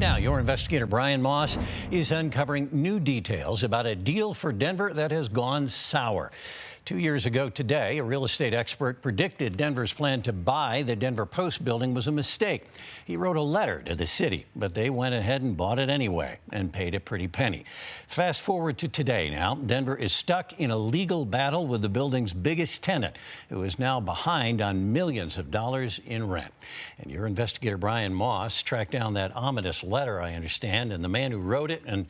now, your investigator Brian Moss is uncovering new details about a deal for Denver that has gone sour. 2 years ago today, a real estate expert predicted Denver's plan to buy the Denver Post building was a mistake. He wrote a letter to the city, but they went ahead and bought it anyway and paid a pretty penny. Fast forward to today now, Denver is stuck in a legal battle with the building's biggest tenant, who is now behind on millions of dollars in rent. And your investigator Brian Moss tracked down that ominous letter, I understand, and the man who wrote it. And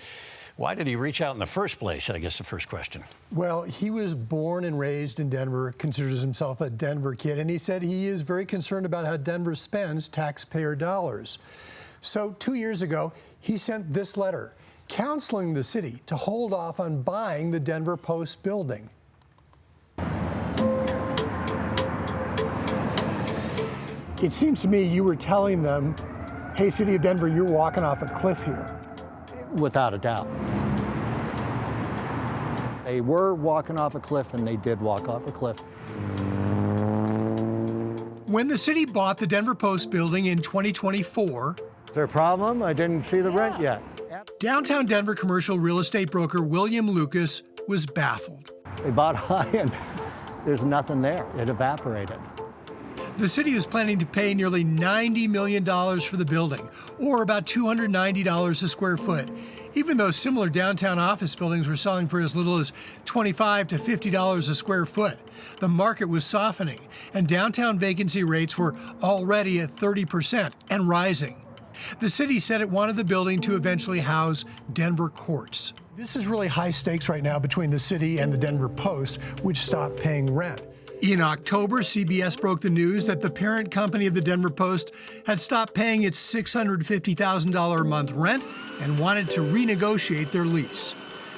why did he reach out in the first place? I guess the first question. Well, he was born and raised in Denver, considers himself a Denver kid, and he said he is very concerned about how Denver spends taxpayer dollars. So 2 years ago, he sent this letter counseling the city to hold off on buying the Denver Post building. It seems to me you were telling them, hey, City of Denver, you're walking off a cliff here. Without a doubt. They were walking off a cliff, and they did walk off a cliff. When the city bought the Denver Post building in 2024, Is there a problem? I didn't see the rent yet. downtown Denver commercial real estate broker William Lucas was baffled. They bought high, and there's nothing there. It evaporated. The city is planning to pay nearly $90 million for the building, or about $290 a square foot, even though similar downtown office buildings were selling for as little as $25 to $50 a square foot. The market was softening, and downtown vacancy rates were already at 30% and rising. The city said it wanted the building to eventually house Denver courts. This is really high stakes right now between the city and the Denver Post, which stopped paying rent. In October, CBS broke the news that the parent company of the Denver Post had stopped paying its $650,000 a month rent and wanted to renegotiate their lease.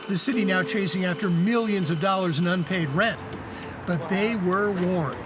The city now chasing after millions of dollars in unpaid rent. But they were warned.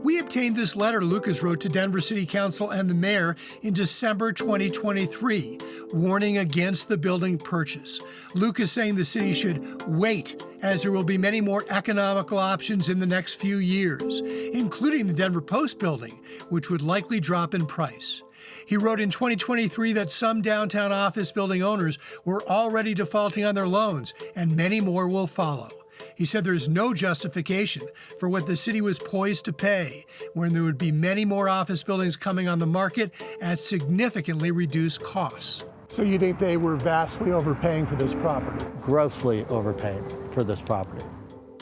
We obtained this letter Lucas wrote to Denver City Council and the mayor in December 2023, warning against the building purchase. Lucas saying the city should wait, as there will be many more economical options in the next few years, including the Denver Post building, which would likely drop in price. He wrote in 2023 that some downtown office building owners were already defaulting on their loans, and many more will follow. He said there's no justification for what the city was poised to pay when there would be many more office buildings coming on the market at significantly reduced costs. So you think they were vastly overpaying for this property? Grossly overpaid for this property.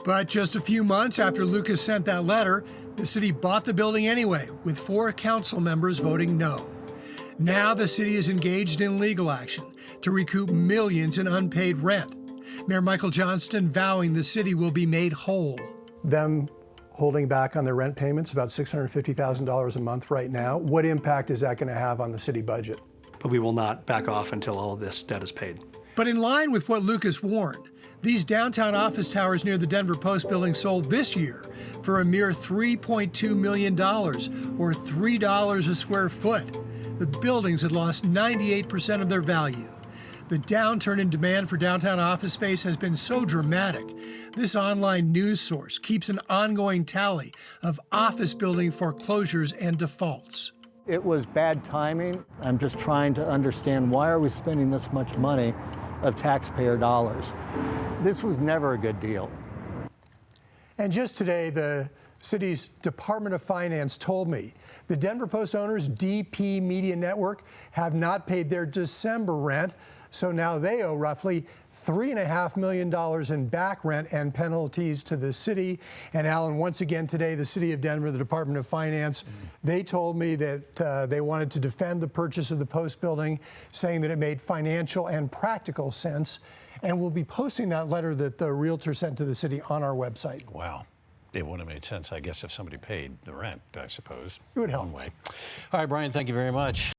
But just a few months after Lucas sent that letter, the city bought the building anyway, with 4 council members voting no. Now the city is engaged in legal action to recoup millions in unpaid rent. Mayor Michael Johnston vowing the city will be made whole. Them holding back on their rent payments, about $650,000 a month right now. What impact is that going to have on the city budget? But we will not back off until all of this debt is paid. But in line with what Lucas warned, these downtown office towers near the Denver Post building sold this year for a mere $3.2 million, or $3 a square foot. The buildings had lost 98% of their value. The downturn in demand for downtown office space has been so dramatic. This online news source keeps an ongoing tally of office building foreclosures and defaults. It was bad timing. I'm just trying to understand, why are we spending this much money of taxpayer dollars? This was never a good deal. And just today, the city's Department of Finance told me the Denver Post owners, DP Media Network, have not paid their December rent. So now they owe roughly $3.5 million in back rent and penalties to the city. And Alan, once again today, the City of Denver, the Department of Finance, they told me that they wanted to defend the purchase of the Post building, saying that it made financial and practical sense. And we'll be posting that letter that the realtor sent to the city on our website. Wow. It would have made sense, I guess, if somebody paid the rent, I suppose. It would help. One way. All right, Brian, thank you very much.